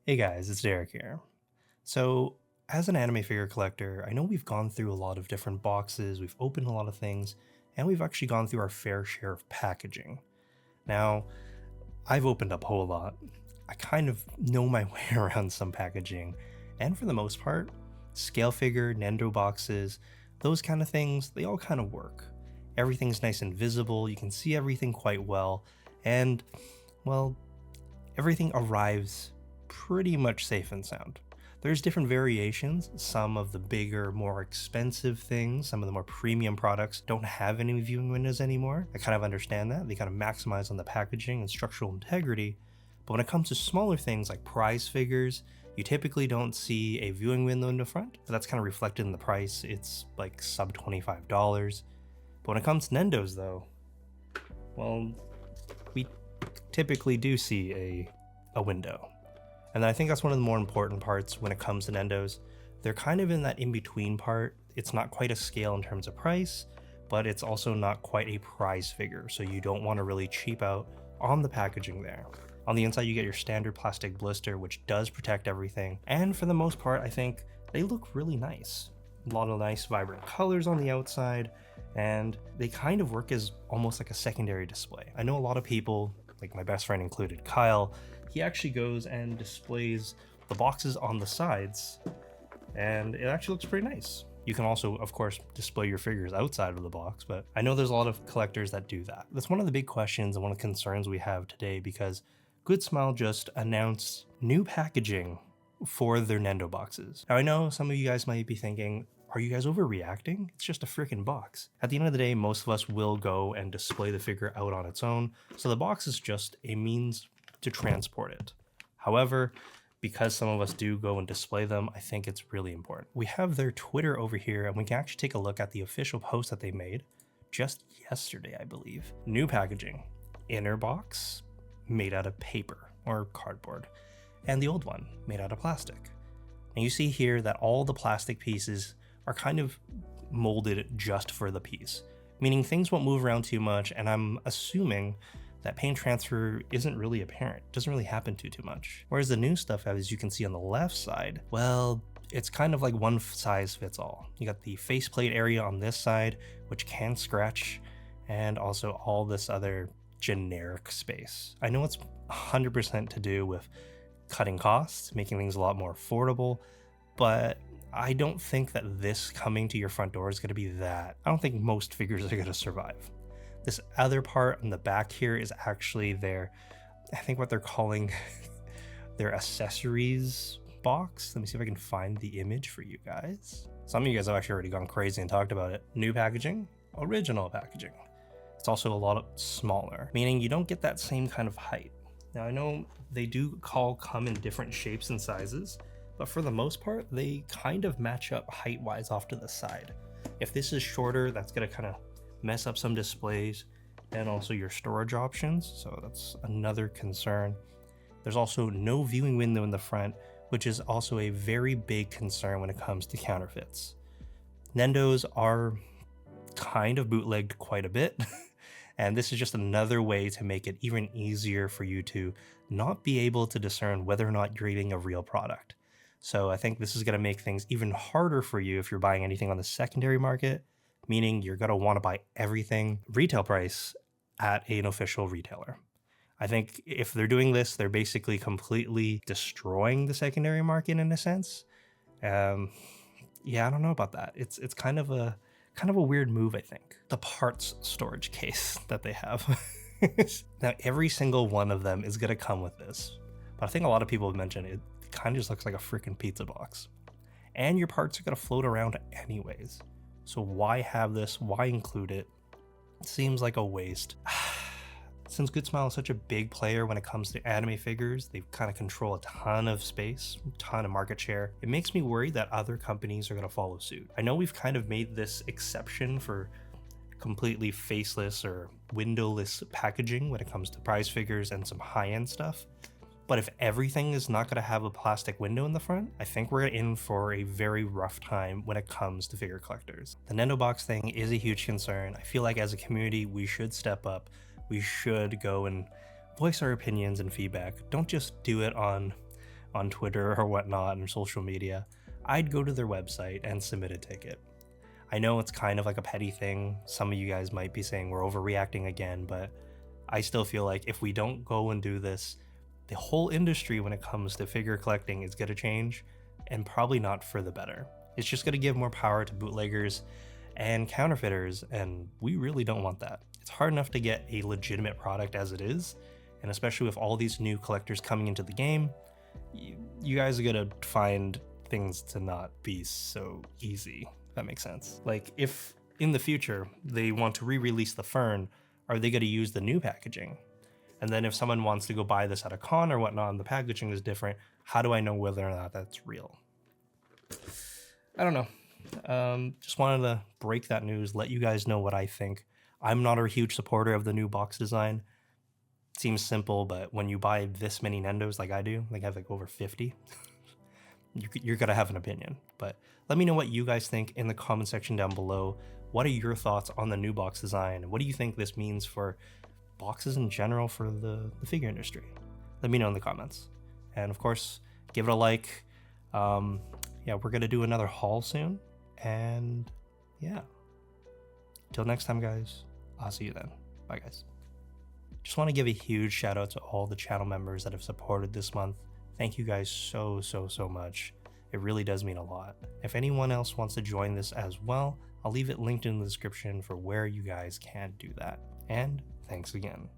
Hey guys, it's Derek here. So, as an anime figure collector, I know we've gone through a lot of different boxes, we've opened a lot of things, and we've actually gone through our fair share of packaging. Now, I've opened up a whole lot. I kind of know my way around some packaging, and for the most part, scale figure, Nendo boxes, those kind of things, they all kind of work. Everything's nice and visible, you can see everything quite well, and, well, everything arrives pretty much safe and sound. There's different variations. Some of the bigger, more expensive things, some of the more premium products don't have any viewing windows anymore. I kind of understand that. They kind of maximize on the packaging and structural integrity. But when it comes to smaller things like prize figures, you typically don't see a viewing window in the front. But that's kind of reflected in the price. It's like sub $25. But when it comes to Nendos though, well, we typically do see a window. And I think that's one of the more important parts when it comes to Nendos. They're kind of in that in-between part. It's not quite a scale in terms of price, but it's also not quite a prize figure, so you don't want to really cheap out on the packaging there. On the inside, you get your standard plastic blister, which does protect everything, and for the most part, I think they look really nice. A lot of nice vibrant colors on the outside, and they kind of work as almost like a secondary display. I know a lot of people, like my best friend included, Kyle, he actually goes and displays the boxes on the sides, and it actually looks pretty nice. You can also, of course, display your figures outside of the box, but I know there's a lot of collectors that do that. That's one of the big questions and one of the concerns we have today, because goodsmile just announced new packaging for their Nendo boxes. Now I know some of you guys might be thinking, are you guys overreacting? It's just a freaking box. At the end of the day, most of us will go and display the figure out on its own, so the box is just a means to transport it. However, because some of us do go and display them, I think it's really important. We have their Twitter over here, and we can actually take a look at the official post that they made just yesterday, I believe. New packaging, inner box made out of paper or cardboard, and the old one made out of plastic. And you see here that all the plastic pieces are kind of molded just for the piece, meaning things won't move around too much, and I'm assuming that paint transfer isn't really apparent, doesn't really happen too much. Whereas the new stuff, as you can see on the left side, well, it's kind of like one size fits all. You got the faceplate area on this side, which can scratch, and also all this other generic space. I know it's 100% to do with cutting costs, making things a lot more affordable, but I don't think that this coming to your front door is going to be that. I don't think most figures are going to survive. This other part on the back here is actually their, I think what they're calling their accessories box. Let me see if I can find the image for you guys. Some of you guys have actually already gone crazy and talked about it. New packaging, original packaging. It's also a lot smaller, meaning you don't get that same kind of height. Now I know they do come in different shapes and sizes, but for the most part, they kind of match up height-wise off to the side. If this is shorter, that's gonna kind of mess up some displays and also your storage options, so that's another concern. There's also no viewing window in the front, which is also a very big concern when it comes to counterfeits. Nendos are kind of bootlegged quite a bit, and this is just another way to make it even easier for you to not be able to discern whether or not you're eating a real product. So I think this is going to make things even harder for you if you're buying anything on the secondary market, meaning you're going to want to buy everything retail price at an official retailer. I think if they're doing this, they're basically completely destroying the secondary market in a sense. Yeah, I don't know about that. It's kind of a weird move, I think. The parts storage case that they have. Now, every single one of them is going to come with this, but I think a lot of people have mentioned it kind of just looks like a freaking pizza box. And your parts are going to float around anyways. So why have this? Why include it? It seems like a waste. Since goodsmile is such a big player when it comes to anime figures, they kind of control a ton of space, a ton of market share. It makes me worried that other companies are going to follow suit. I know we've kind of made this exception for completely faceless or windowless packaging when it comes to prize figures and some high-end stuff. But if everything is not going to have a plastic window in the front, I think we're in for a very rough time when it comes to figure collectors. The Nendo box thing is a huge concern. I feel like as a community, we should step up. We should go and voice our opinions and feedback. Don't just do it on on Twitter or whatnot and social media, I'd go to their website and submit a ticket. I know it's kind of like a petty thing. Some of you guys might be saying we're overreacting again, but I still feel like if we don't go and do this, the whole industry when it comes to figure collecting is going to change, and probably not for the better. It's just going to give more power to bootleggers and counterfeiters, and we really don't want that. It's hard enough to get a legitimate product as it is, and especially with all these new collectors coming into the game, you guys are going to find things to not be so easy, if that makes sense. Like, if in the future they want to re-release the Fern, are they going to use the new packaging? And then if someone wants to go buy this at a con or whatnot and the packaging is different, how do I know whether or not that's real? I don't know. Just wanted to break that news, let you guys know what I think. I'm not a huge supporter of the new box design. It seems simple, but when you buy this many Nendos like I do, like I have like over 50, you're gonna have an opinion. But let me know what you guys think in the comment section down below. What are your thoughts on the new box design? What do you think this means for boxes in general for the figure industry? Let me know in the comments. And of course, give it a like. Yeah, we're gonna do another haul soon. And yeah, till next time, guys, I'll see you then. Bye, guys. Just want to give a huge shout out to all the channel members that have supported this month. Thank you guys so much. It really does mean a lot. If anyone else wants to join this as well, I'll leave it linked in the description for where you guys can do that. And thanks again.